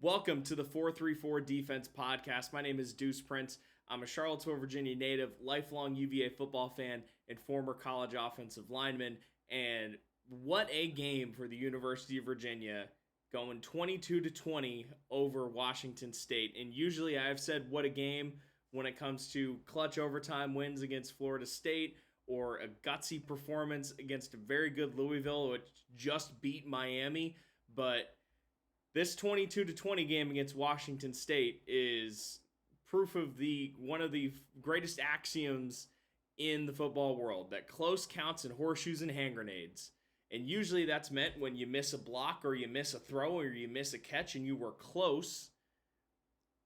Welcome to the 434 Defense Podcast. My name is Deuce Prince. I'm a Charlottesville, Virginia native, lifelong UVA football fan, and former college offensive lineman. And what a game for the University of Virginia, going 22-20 over Washington State. And usually I've said what a game when it comes to clutch overtime wins against Florida State or a gutsy performance against a very good Louisville, which just beat Miami. But this 22-20 game against Washington State is proof of one of the greatest axioms in the football world, that close counts in horseshoes and hand grenades. And usually that's meant when you miss a block or you miss a throw or you miss a catch and you were close.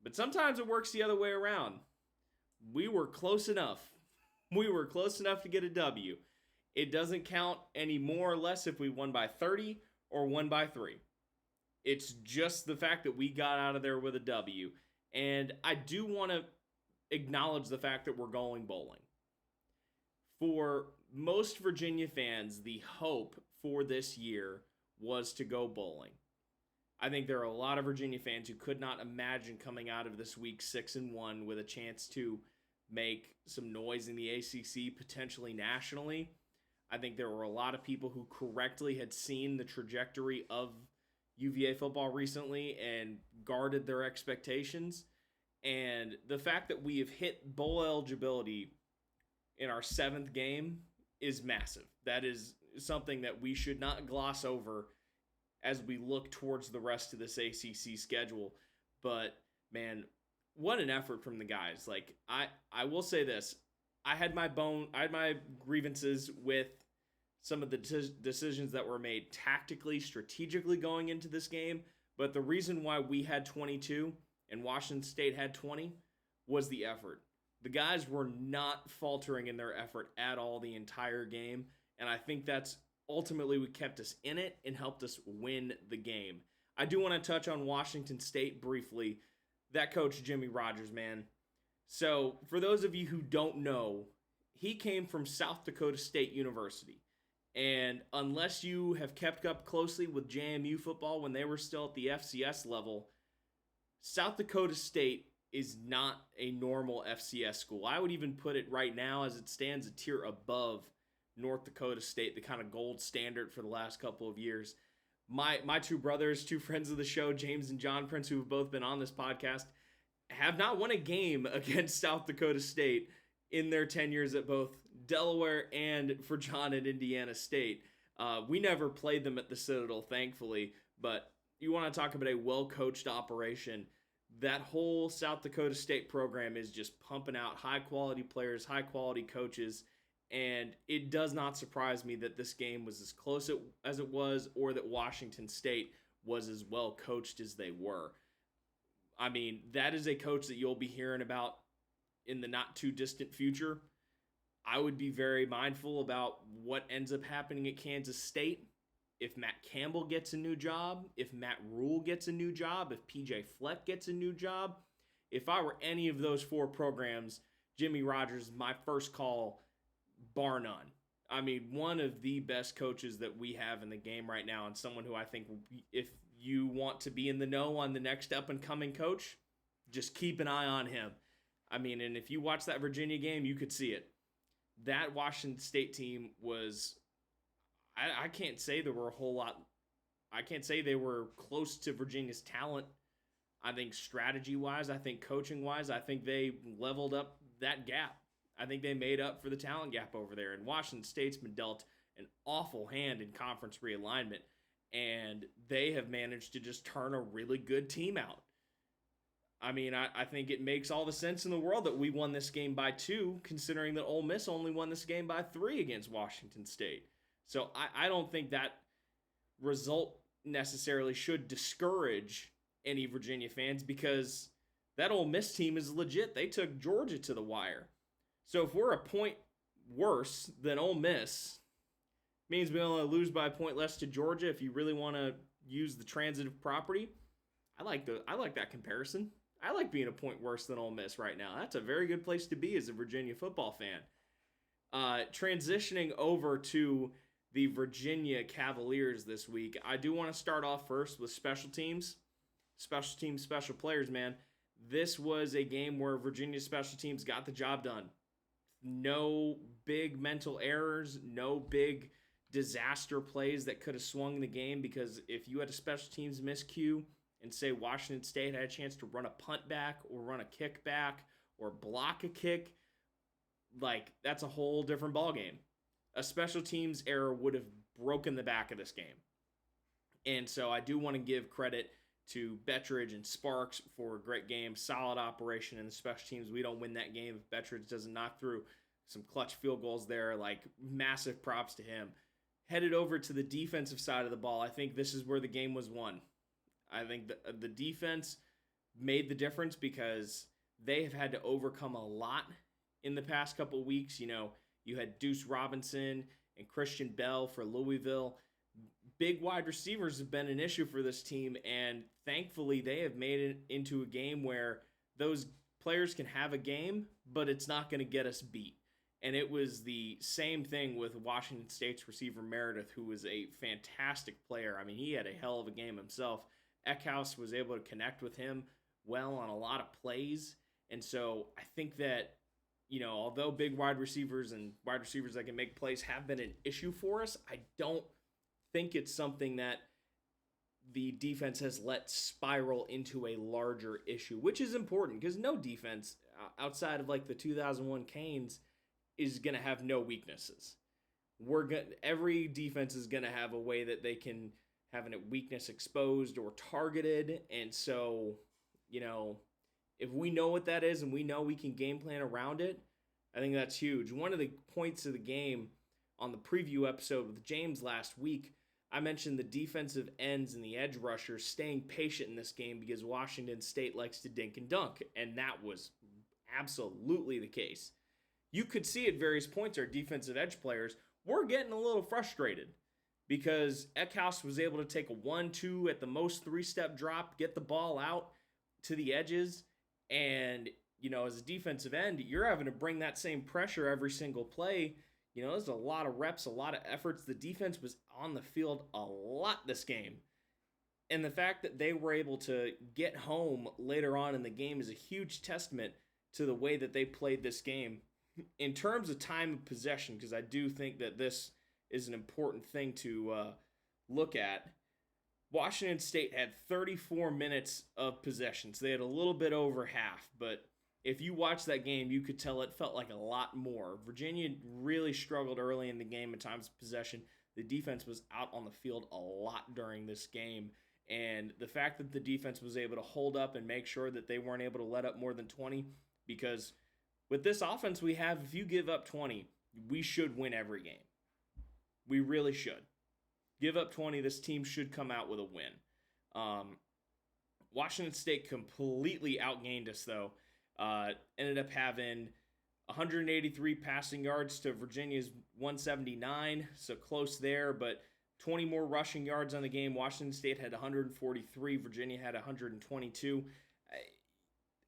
But sometimes it works the other way around. We were close enough. We were close enough to get a W. It doesn't count any more or less if we won by 30 or won by 3. It's just the fact that we got out of there with a W. And I do want to acknowledge the fact that we're going bowling. For most Virginia fans, the hope for this year was to go bowling. I think there are a lot of Virginia fans who could not imagine coming out of this week 6-1 with a chance to make some noise in the ACC, potentially nationally. I think there were a lot of people who correctly had seen the trajectory of UVA football recently and guarded their expectations. And the fact that we have hit bowl eligibility in our 7th game is massive. That is something that we should not gloss over as we look towards the rest of this ACC schedule. But man, what an effort from the guys. Like, I will say this. I had my grievances with some of the decisions that were made tactically, strategically going into this game. But the reason why we had 22 and Washington State had 20 was the effort. The guys were not faltering in their effort at all the entire game. And I think that's ultimately what kept us in it and helped us win the game. I do want to touch on Washington State briefly. That coach, Jimmy Rogers, man. So for those of you who don't know, he came from South Dakota State University. And unless you have kept up closely with JMU football when they were still at the FCS level, South Dakota State is not a normal FCS school. I would even put it right now as it stands a tier above North Dakota State, the kind of gold standard for the last couple of years. My two brothers, two friends of the show, James and John Prince, who have both been on this podcast, have not won a game against South Dakota State in their tenures at both Delaware and for John at Indiana State. We never played them at the Citadel, thankfully, but you want to talk about a well-coached operation. That whole South Dakota State program is just pumping out high-quality players, high-quality coaches, and it does not surprise me that this game was as close as it was, or that Washington State was as well coached as they were. I mean, that is a coach that you'll be hearing about in the not-too-distant future. I would be very mindful about what ends up happening at Kansas State. If Matt Campbell gets a new job, if Matt Rule gets a new job, if PJ Fleck gets a new job, if I were any of those 4 programs, Jimmy Rogers is my first call, bar none. I mean, one of the best coaches that we have in the game right now, and someone who I think, if you want to be in the know on the next up-and-coming coach, just keep an eye on him. I mean, and if you watch that Virginia game, you could see it. That Washington State team was, I can't say there were a whole lot. I can't say they were close to Virginia's talent. I think strategy-wise, I think coaching-wise, I think they leveled up that gap. I think they made up for the talent gap over there. And Washington State's been dealt an awful hand in conference realignment. And they have managed to just turn a really good team out. I mean, I think it makes all the sense in the world that we won this game by 2, considering that Ole Miss only won this game by 3 against Washington State. So I don't think that result necessarily should discourage any Virginia fans, because that Ole Miss team is legit. They took Georgia to the wire. So if we're a point worse than Ole Miss, means we only lose by a point less to Georgia. If you really want to use the transitive property, I like that comparison. I like being a point worse than Ole Miss right now. That's a very good place to be as a Virginia football fan. Transitioning over to the Virginia Cavaliers this week, I do want to start off first with special teams. special teams, special players, man. This was a game where Virginia's special teams got the job done. No big mental errors, no big disaster plays that could have swung the game, because if you had a special teams miscue and say Washington State had a chance to run a punt back or run a kick back or block a kick, like, that's a whole different ballgame. A special teams error would have broken the back of this game. And so I do want to give credit to Bettridge and Sparks for a great game, solid operation in the special teams. We don't win that game if Bettridge doesn't knock through some clutch field goals there. Like, massive props to him. Headed over to the defensive side of the ball, I think this is where the game was won. I think the defense made the difference because they have had to overcome a lot in the past couple of weeks. You know, you had Deuce Robinson and Christian Bell for Louisville. Big wide receivers have been an issue for this team, and thankfully they have made it into a game where those players can have a game, but it's not going to get us beat. And it was the same thing with Washington State's receiver Meredith, who was a fantastic player. I mean, he had a hell of a game himself. Eckhouse was able to connect with him well on a lot of plays. And so I think that, you know, although big wide receivers and wide receivers that can make plays have been an issue for us, I don't think it's something that the defense has let spiral into a larger issue, which is important because no defense outside of like the 2001 Canes is going to have no weaknesses. Every defense is going to have a way that they can have a weakness exposed or targeted. And so, you know, if we know what that is and we know we can game plan around it, I think that's huge. One of the points of the game on the preview episode with James last week, I mentioned the defensive ends and the edge rushers staying patient in this game because Washington State likes to dink and dunk, and that was absolutely the case. You could see at various points our defensive edge players were getting a little frustrated because Eckhouse was able to take a 1-2 at the most 3-step drop, get the ball out to the edges, and, you know, as a defensive end, you're having to bring that same pressure every single play. You know, there's a lot of reps, a lot of efforts. The defense was on the field a lot this game. And the fact that they were able to get home later on in the game is a huge testament to the way that they played this game. In terms of time of possession, because I do think that this is an important thing to look at, Washington State had 34 minutes of possession. So they had a little bit over half, but if you watch that game, you could tell it felt like a lot more. Virginia really struggled early in the game in times of possession. The defense was out on the field a lot during this game, and the fact that the defense was able to hold up and make sure that they weren't able to let up more than 20, because with this offense we have, if you give up 20, we should win every game. We really should. Give up 20, this team should come out with a win. Washington State completely outgained us, though. Ended up having 183 passing yards to Virginia's 179, so close there, but 20 more rushing yards on the game. Washington State had 143, Virginia had 122.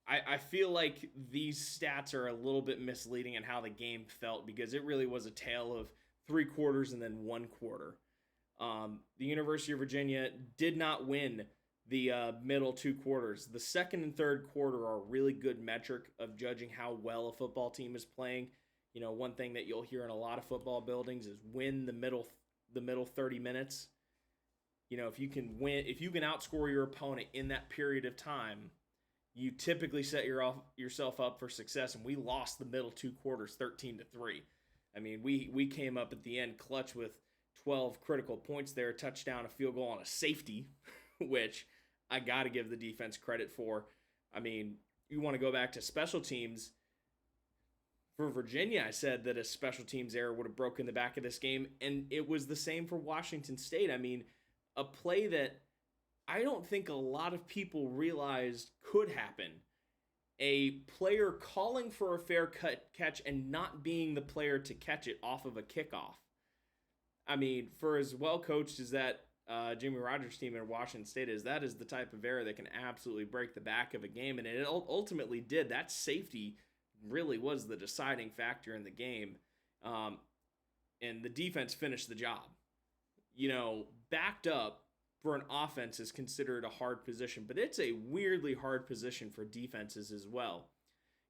I feel like these stats are a little bit misleading in how the game felt because it really was a tale of 3 quarters and then 1 quarter. The University of Virginia did not win the middle 2 quarters. The second and third quarter are a really good metric of judging how well a football team is playing. You know, one thing that you'll hear in a lot of football buildings is win the middle 30 minutes. You know, if you can outscore your opponent in that period of time, you typically set yourself up for success, and we lost the middle 2 quarters 13-3. I mean, we came up at the end clutch with 12 critical points there, a touchdown, a field goal, and a safety, which I got to give the defense credit for. I mean, you want to go back to special teams. For Virginia, I said that a special teams error would have broken the back of this game, and it was the same for Washington State. I mean, a play that I don't think a lot of people realized could happen. A player calling for a fair catch and not being the player to catch it off of a kickoff. I mean, for as well coached as that Jimmy Rogers team in Washington State is, that is the type of error that can absolutely break the back of a game, and it ultimately did. That safety really was the deciding factor in the game, and the defense finished the job. You know, backed up, for an offense is considered a hard position, but it's a weirdly hard position for defenses as well.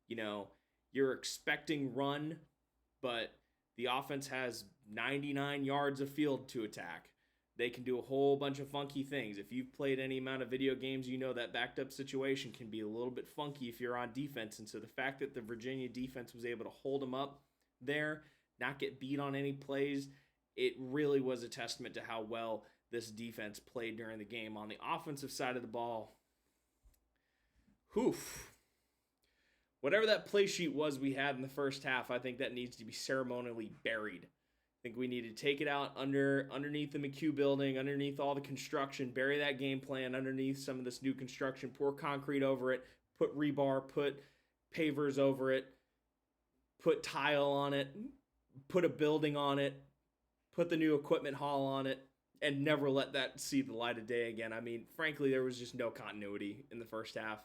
You know, you're expecting run, but the offense has 99 yards of field to attack. They can do a whole bunch of funky things. If you've played any amount of video games, you know that backed up situation can be a little bit funky if you're on defense. And so the fact that the Virginia defense was able to hold them up there, not get beat on any plays, it really was a testament to how well this defense played during the game. On the offensive side of the ball, whatever that play sheet was we had in the first half, I think that needs to be ceremonially buried. I think we need to take it out underneath the McHugh building, underneath all the construction, bury that game plan underneath some of this new construction, pour concrete over it, put rebar, put pavers over it, put tile on it, put a building on it, put the new equipment hall on it, and never let that see the light of day again. I mean, frankly, there was just no continuity in the first half.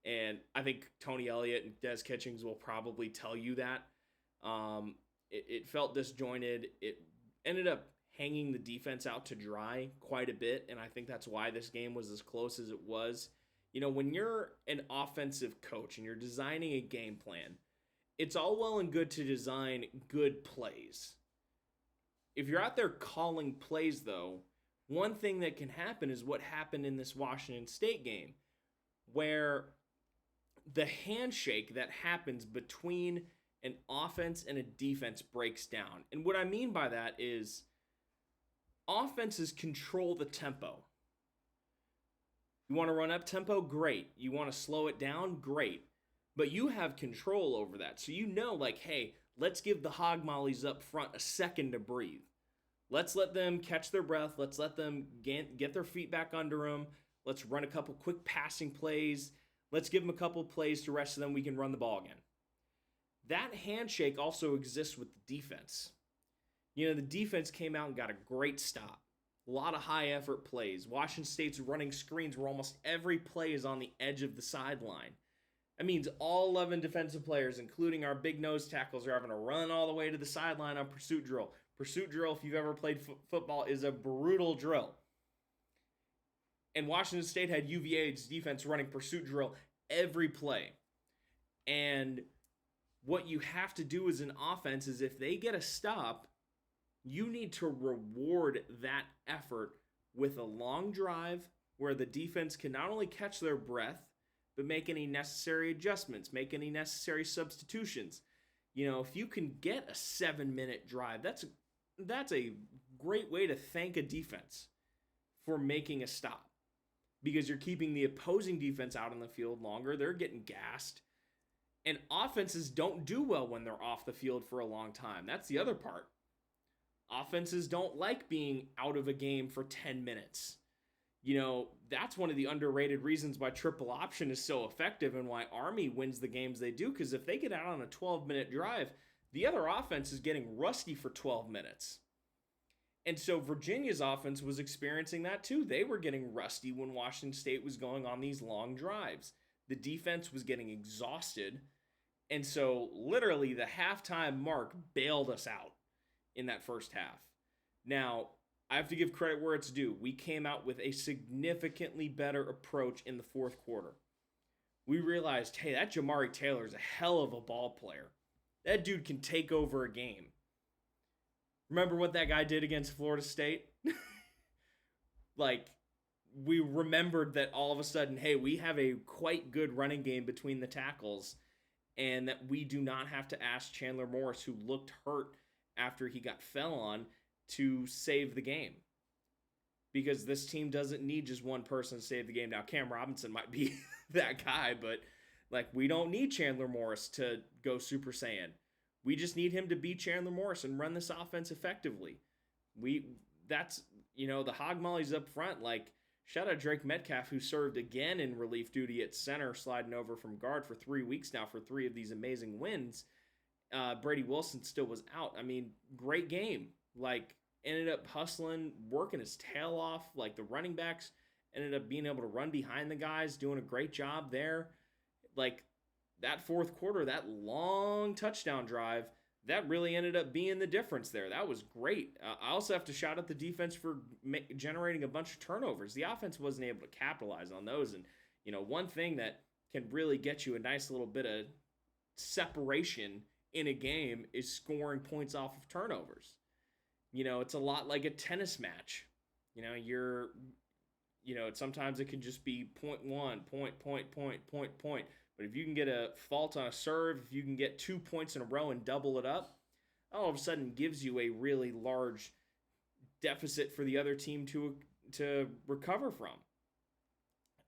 And I think Tony Elliott and Des Kitchings will probably tell you that. It felt disjointed. It ended up hanging the defense out to dry quite a bit, and I think that's why this game was as close as it was. You know, when you're an offensive coach and you're designing a game plan, it's all well and good to design good plays. If you're out there calling plays, though, one thing that can happen is what happened in this Washington State game, where the handshake that happens between an offense and a defense breaks down. And what I mean by that is offenses control the tempo. You want to run up tempo? Great. You want to slow it down? Great. But you have control over that. So you know, like, hey, let's give the hog mollies up front a second to breathe. Let's let them catch their breath. Let's let them get their feet back under them. Let's run a couple quick passing plays. Let's give them a couple plays to rest, so then we can run the ball again. That handshake also exists with the defense. You know, the defense came out and got a great stop. A lot of high-effort plays. Washington State's running screens where almost every play is on the edge of the sideline. That means all 11 defensive players, including our big nose tackles, are having to run all the way to the sideline on pursuit drill. Pursuit drill, if you've ever played football, is a brutal drill. And Washington State had UVA's defense running pursuit drill every play. And what you have to do as an offense is if they get a stop, you need to reward that effort with a long drive where the defense can not only catch their breath, but make any necessary adjustments, make any necessary substitutions. You know, if you can get a 7-minute drive, that's a great way to thank a defense for making a stop, because you're keeping the opposing defense out on the field longer. They're getting gassed. And offenses don't do well when they're off the field for a long time. That's the other part. Offenses don't like being out of a game for 10 minutes. You know, that's one of the underrated reasons why triple option is so effective and why Army wins the games they do, because if they get out on a 12-minute drive, the other offense is getting rusty for 12 minutes. And so Virginia's offense was experiencing that too. They were getting rusty when Washington State was going on these long drives. The defense was getting exhausted. And so literally the halftime mark bailed us out in that first half. Now, I have to give credit where it's due. We came out with a significantly better approach in the fourth quarter. We realized, hey, that Jamari Taylor is a hell of a ball player. That dude can take over a game. Remember what that guy did against Florida State? Like, we remembered that all of a sudden, hey, we have a quite good running game between the tackles, and that we do not have to ask Chandler Morris, who looked hurt after he got fell on, to save the game. Because this team doesn't need just one person to save the game. Now, Cam Robinson might be that guy, but like, we don't need Chandler Morris to go Super Saiyan. We just need him to be Chandler Morris and run this offense effectively. That's, you know, the hog mollies up front. Like, shout out Drake Metcalf, who served again in relief duty at center, sliding over from guard for 3 weeks now for 3 of these amazing wins. Brady Wilson still was out. I mean, great game. Like, ended up hustling, working his tail off. Like, the running backs ended up being able to run behind the guys, doing a great job there. Like, that fourth quarter, that long touchdown drive, that really ended up being the difference there. That was great. I also have to shout out the defense for generating a bunch of turnovers. The offense wasn't able to capitalize on those. And, one thing that can really get you a nice little bit of separation in a game is scoring points off of turnovers. It's a lot like a tennis match. Sometimes it can just be point one, point. But if you can get a fault on a serve, if you can get 2 points in a row and double it up, all of a sudden gives you a really large deficit for the other team to recover from.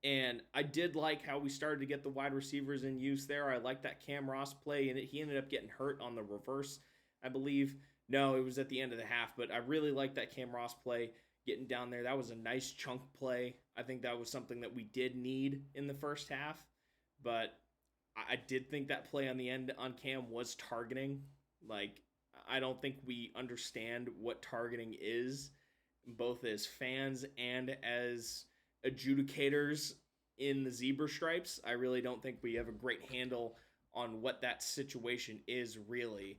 And I did like how we started to get the wide receivers in use there. I like that Cam Ross play, and he ended up getting hurt on the reverse, I believe. No, it was at the end of the half, but I really like that Cam Ross play getting down there. That was a nice chunk play. I think that was something that we did need in the first half. But I did think that play on the end on Cam was targeting. Like, I don't think we understand what targeting is, both as fans and as adjudicators in the zebra stripes. I really don't think we have a great handle on what that situation is really.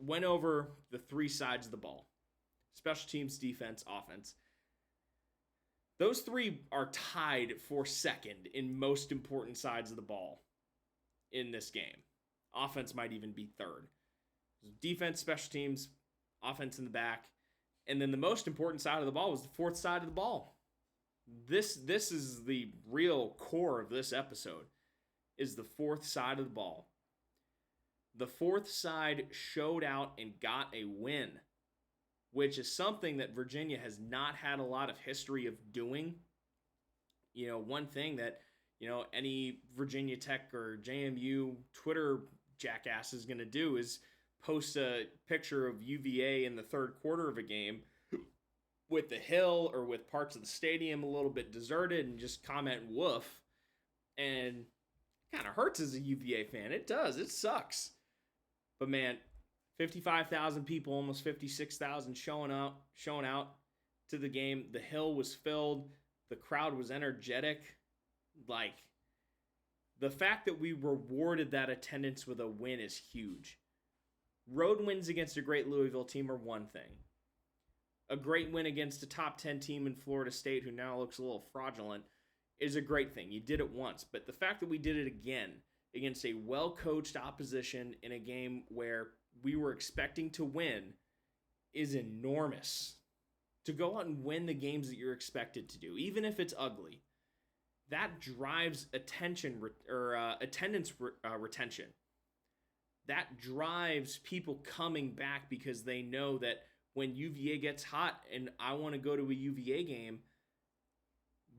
Went over the 3 sides of the ball: special teams, defense, offense. Those 3 are tied for second in most important sides of the ball in this game. Offense might even be third. Defense, special teams, offense in the back. And then the most important side of the ball was the 4th side of the ball. This is the real core of this episode, is the 4th side of the ball. The 4th side showed out and got a win, which is something that Virginia has not had a lot of history of doing. One thing that, any Virginia Tech or JMU Twitter jackass is going to do is post a picture of UVA in the third quarter of a game with the hill or with parts of the stadium a little bit deserted and just comment woof. And it kind of hurts as a UVA fan. It does. It sucks. But man, 55,000 people, almost 56,000 showing out to the game. The hill was filled. The crowd was energetic. Like, the fact that we rewarded that attendance with a win is huge. Road wins against a great Louisville team are one thing. A great win against a top 10 team in Florida State, who now looks a little fraudulent, is a great thing. You did it once. But the fact that we did it again against a well-coached opposition in a game where we were expecting to win is enormous. To go out and win the games that you're expected to do, even if it's ugly, that drives attendance retention. That drives people coming back because they know that when UVA gets hot and I want to go to a UVA game,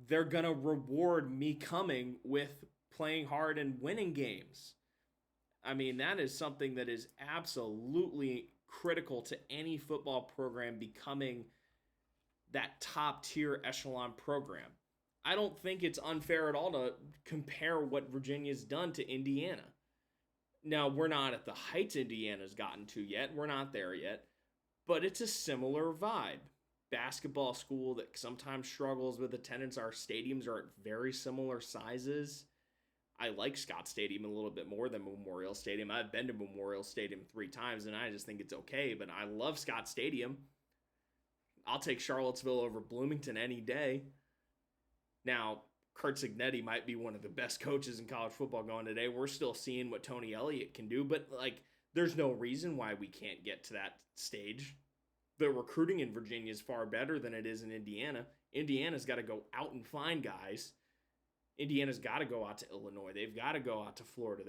they're going to reward me coming with playing hard and winning games. I mean, that is something that is absolutely critical to any football program becoming that top tier echelon program. I don't think it's unfair at all to compare what Virginia's done to Indiana. Now, we're not at the heights Indiana's gotten to yet. We're not there yet. But it's a similar vibe. Basketball school that sometimes struggles with attendance. Our stadiums are at very similar sizes. I like Scott Stadium a little bit more than Memorial Stadium. I've been to Memorial Stadium 3 times, and I just think it's okay. But I love Scott Stadium. I'll take Charlottesville over Bloomington any day. Now, Kurt Cignetti might be one of the best coaches in college football going today. We're still seeing what Tony Elliott can do, but there's no reason why we can't get to that stage. The recruiting in Virginia is far better than it is in Indiana. Indiana's got to go out and find guys. Indiana's got to go out to Illinois. They've got to go out to Florida.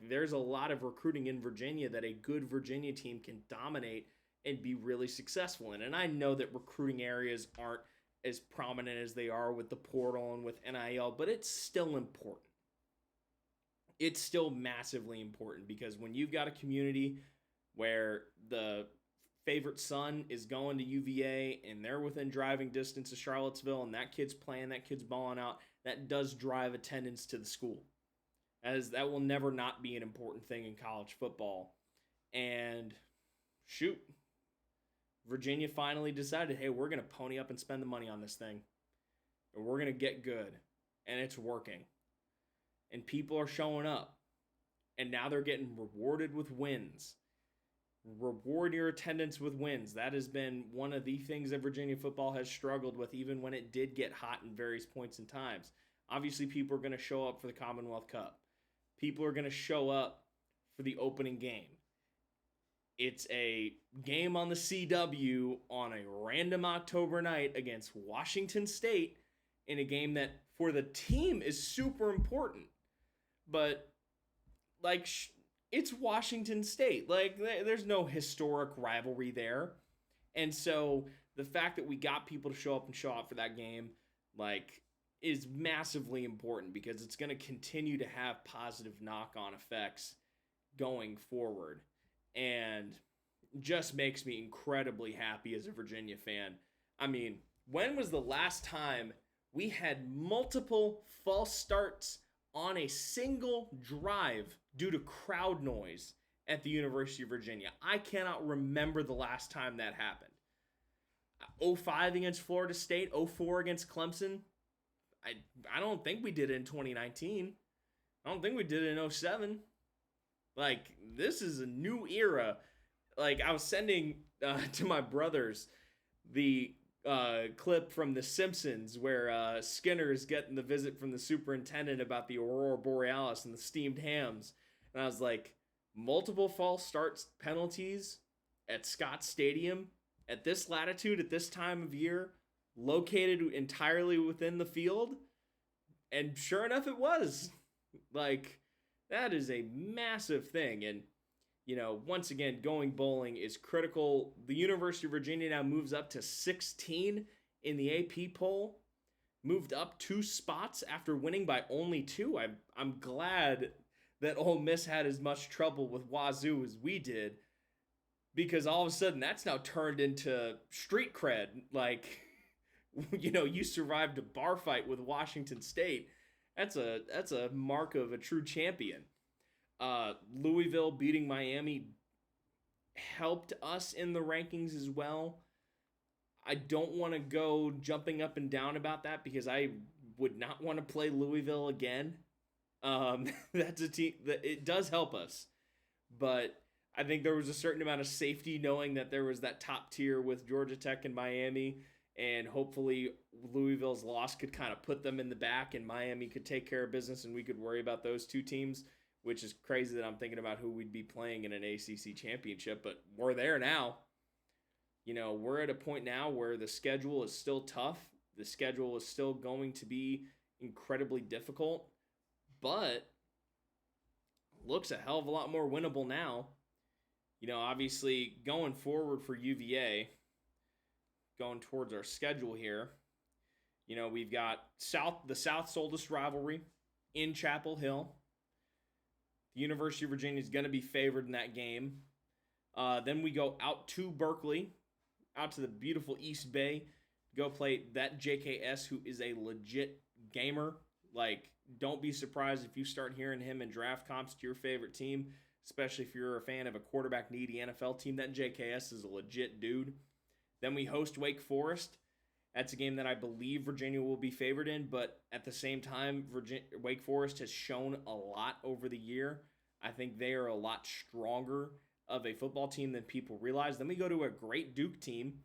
There's a lot of recruiting in Virginia that a good Virginia team can dominate and be really successful in. And I know that recruiting areas aren't as prominent as they are with the portal and with NIL, but it's still important. It's still massively important because when you've got a community where the favorite son is going to UVA and they're within driving distance of Charlottesville and that kid's playing, that kid's balling out, that does drive attendance to the school. As that will never not be an important thing in college football. And shoot, Virginia finally decided, hey, we're going to pony up and spend the money on this thing. And we're going to get good. And it's working. And people are showing up. And now they're getting rewarded with wins. Reward your attendance with wins. That has been one of the things that Virginia football has struggled with, even when it did get hot in various points and times. Obviously, people are going to show up for the Commonwealth Cup. People are going to show up for the opening game. It's a game on the CW on a random October night against Washington State in a game that for the team is super important. But, like, it's Washington State. Like, there's no historic rivalry there. And so the fact that we got people to show up and show out for that game, like, is massively important because it's going to continue to have positive knock-on effects going forward. And just makes me incredibly happy as a Virginia fan. I mean, when was the last time we had multiple false starts on a single drive due to crowd noise at the University of Virginia? I cannot remember the last time that happened. 05 against Florida State, 04 against Clemson. I don't think we did it in 2019. I don't think we did it in 07. Like, this is a new era. Like, I was sending to my brothers the clip from The Simpsons where Skinner is getting the visit from the superintendent about the Aurora Borealis and the steamed hams. And I was like, multiple false starts penalties at Scott Stadium at this latitude, at this time of year, located entirely within the field. And sure enough, it was. Like, that is a massive thing. And, you know, once again, going bowling is critical. The University of Virginia now moves up to 16 in the AP poll. Moved up 2 spots after winning by only 2. I'm glad that Ole Miss had as much trouble with Wazzu as we did, because all of a sudden that's now turned into street cred. Like, you know, you survived a bar fight with Washington State. That's a mark of a true champion. Louisville beating Miami helped us in the rankings as well. I don't want to go jumping up and down about that because I would not want to play Louisville again. That's a team that it does help us, but I think there was a certain amount of safety knowing that there was that top tier with Georgia Tech and Miami, and hopefully Louisville's loss could kind of put them in the back and Miami could take care of business and we could worry about those 2 teams, which is crazy that I'm thinking about who we'd be playing in an ACC championship, but we're there now. You know, we're at a point now where the schedule is still tough. The schedule is still going to be incredibly difficult, but looks a hell of a lot more winnable now. You know, obviously going forward for UVA, going towards our schedule here, you know, we've got the South's oldest rivalry in Chapel Hill. The University of Virginia is going to be favored in that game. Then we go out to Berkeley, out to the beautiful East Bay, go play that JKS, who is a legit gamer. Like, don't be surprised if you start hearing him in draft comps to your favorite team, especially if you're a fan of a quarterback-needy NFL team. That JKS is a legit dude. Then we host Wake Forest. That's a game that I believe Virginia will be favored in, but at the same time, Wake Forest has shown a lot over the year. I think they are a lot stronger of a football team than people realize. Then we go to a great Duke team.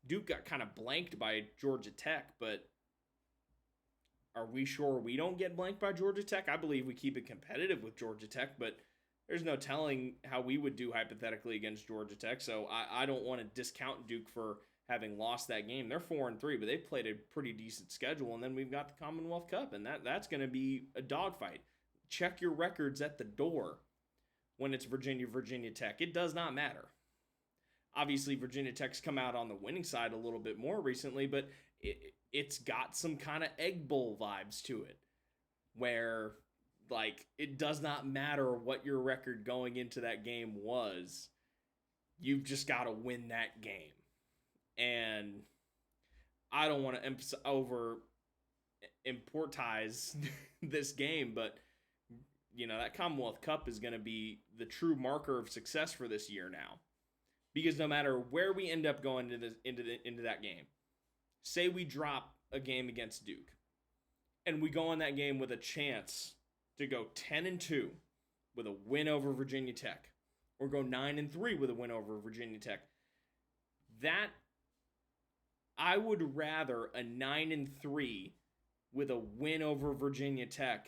Duke got kind of blanked by Georgia Tech, but are we sure we don't get blanked by Georgia Tech? I believe we keep it competitive with Georgia Tech, but there's no telling how we would do hypothetically against Georgia Tech, so I don't want to discount Duke for having lost that game. They're 4-3, but they played a pretty decent schedule, and then we've got the Commonwealth Cup, and that's going to be a dogfight. Check your records at the door when it's Virginia Tech. It does not matter. Obviously, Virginia Tech's come out on the winning side a little bit more recently, but it's got some kind of Egg Bowl vibes to it, where, like, it does not matter what your record going into that game was. You've just got to win that game. And I don't want to importantize this game, but, you know, that Commonwealth Cup is going to be the true marker of success for this year now. Because no matter where we end up going into that game, say we drop a game against Duke, and we go in that game with a chance to go 10-2 with a win over Virginia Tech, or go 9-3 with a win over Virginia Tech. That, I would rather a 9-3 with a win over Virginia Tech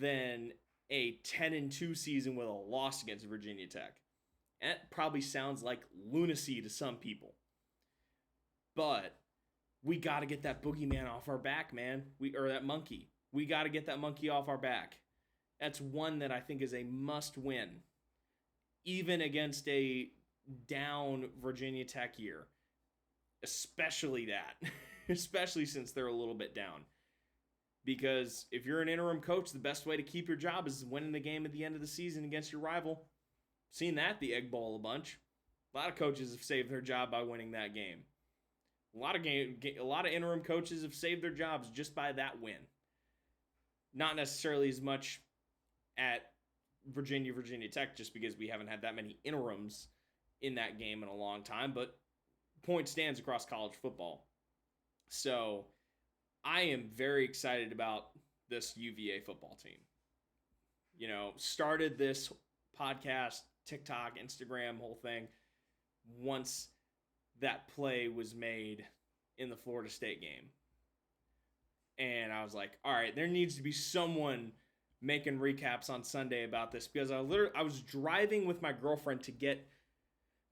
than a 10-2 season with a loss against Virginia Tech. And that probably sounds like lunacy to some people. But we got to get that boogeyman off our back, man. Or that monkey. We got to get that monkey off our back. That's one that I think is a must-win, even against a down Virginia Tech year. Especially that. Especially since they're a little bit down. Because if you're an interim coach, the best way to keep your job is winning the game at the end of the season against your rival. Seen that at the Egg Bowl a bunch. A lot of coaches have saved their job by winning that game. A lot of interim coaches have saved their jobs just by that win. Not necessarily as much at Virginia Tech, just because we haven't had that many interims in that game in a long time, but point stands across college football. So I am very excited about this UVA football team. You know, started this podcast, TikTok, Instagram, whole thing, once that play was made in the Florida State game. And I was like, all right, there needs to be someone making recaps on Sunday about this, because I was driving with my girlfriend to get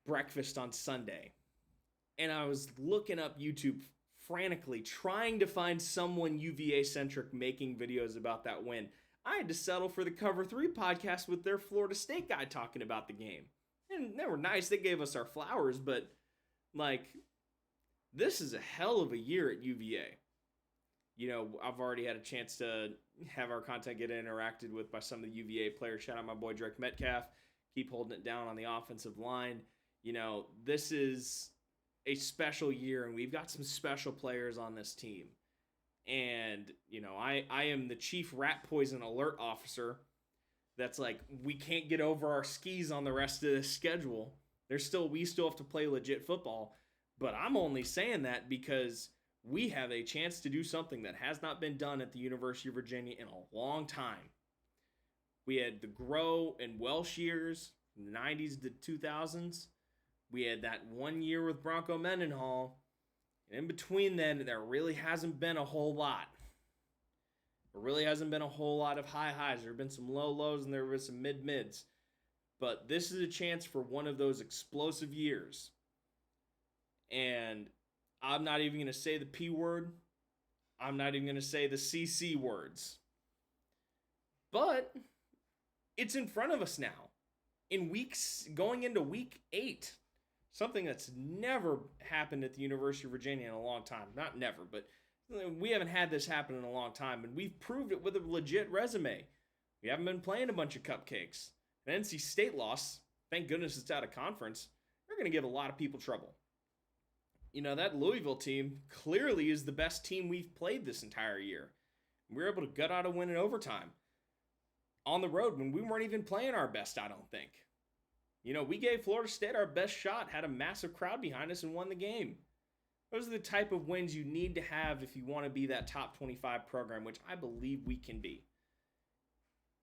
breakfast on Sunday. And I was looking up YouTube frantically, trying to find someone UVA-centric making videos about that win. I had to settle for the Cover 3 podcast with their Florida State guy talking about the game. And they were nice. They gave us our flowers, but, like, this is a hell of a year at UVA. You know, I've already had a chance to have our content get interacted with by some of the UVA players. Shout out my boy Drake Metcalf. Keep holding it down on the offensive line. You know, this is a special year, and we've got some special players on this team. And, you know, I am the chief rat poison alert officer that's like, we can't get over our skis on the rest of this schedule. We still have to play legit football. But I'm only saying that because we have a chance to do something that has not been done at the University of Virginia in a long time. We had the Grow and Welsh years, from the 90s to 2000s. We had that 1 year with Bronco Mendenhall. And in between then, there really hasn't been a whole lot. There really hasn't been a whole lot of high highs. There have been some low lows and there have been some mid-mids. But this is a chance for one of those explosive years. And I'm not even going to say the P word. I'm not even going to say the CC words. But it's in front of us now. Going into week 8. Something that's never happened at the University of Virginia in a long time. Not never, but we haven't had this happen in a long time. And we've proved it with a legit resume. We haven't been playing a bunch of cupcakes. An NC State loss, thank goodness it's out of conference, they're going to give a lot of people trouble. You know, that Louisville team clearly is the best team we've played this entire year. We were able to gut out a win in overtime on the road when we weren't even playing our best, I don't think. You know, we gave Florida State our best shot, had a massive crowd behind us, and won the game. Those are the type of wins you need to have if you want to be that top 25 program, which I believe we can be.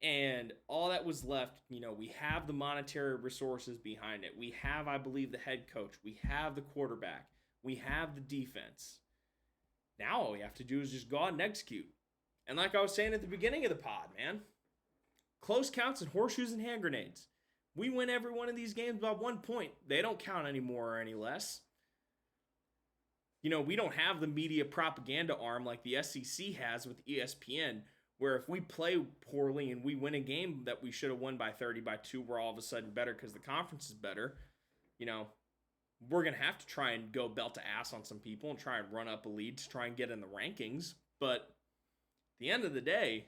And all that was left, you know, we have the monetary resources behind it. We have, I believe, the head coach. We have the quarterback. We have the defense. Now all we have to do is just go out and execute. And like I was saying at the beginning of the pod, man, close counts and horseshoes and hand grenades. We win every one of these games by 1 point. They don't count anymore or any less. You know, we don't have the media propaganda arm like the SEC has with ESPN, where if we play poorly and we win a game that we should have won by 30, by 2, we're all of a sudden better because the conference is better. You know, we're going to have to try and go belt to ass on some people and try and run up a lead to try and get in the rankings. But at the end of the day,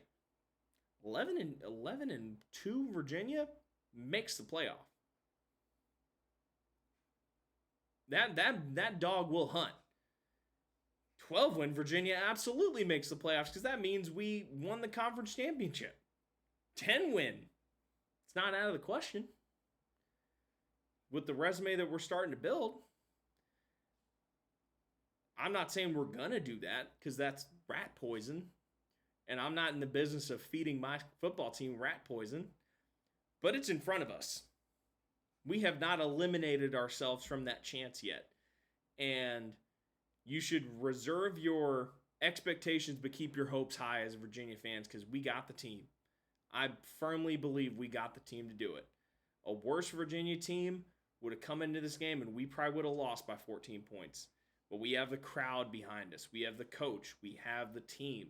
11-2 Virginia makes the playoff. That dog will hunt. 12-win Virginia absolutely makes the playoffs because that means we won the conference championship. 10-win. It's not out of the question. With the resume that we're starting to build, I'm not saying we're going to do that because that's rat poison. And I'm not in the business of feeding my football team rat poison. but it's in front of us. We have not eliminated ourselves from that chance yet. And you should reserve your expectations, but keep your hopes high as Virginia fans, because we got the team. I firmly believe we got the team to do it. A worse Virginia team would have come into this game and we probably would have lost by 14 points. But we have the crowd behind us. We have the coach. We have the team.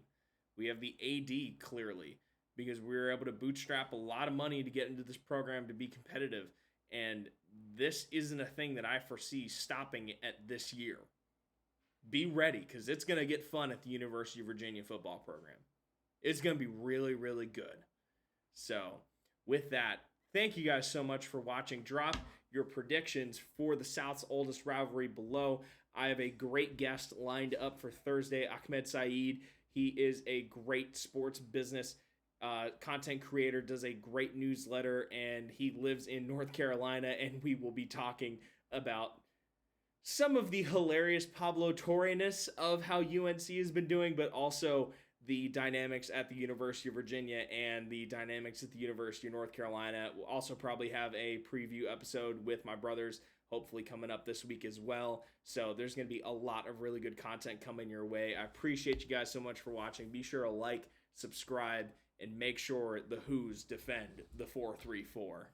We have the AD, clearly, because we were able to bootstrap a lot of money to get into this program to be competitive. And this isn't a thing that I foresee stopping at this year. Be ready, because it's going to get fun at the University of Virginia football program. It's going to be really, really good. So, with that, thank you guys so much for watching. Drop your predictions for the South's oldest rivalry below. I have a great guest lined up for Thursday, Ahmed Saeed. He is a great sports business content creator, does a great newsletter, and he lives in North Carolina, and we will be talking about some of the hilarious Pablo Torre-ness of how UNC has been doing, but also the dynamics at the University of Virginia and the dynamics at the University of North Carolina. We'll also probably have a preview episode with my brothers, hopefully coming up this week as well. So there's going to be a lot of really good content coming your way. I appreciate you guys so much for watching. Be sure to like, subscribe, and make sure the Who's defend the 4-3-4.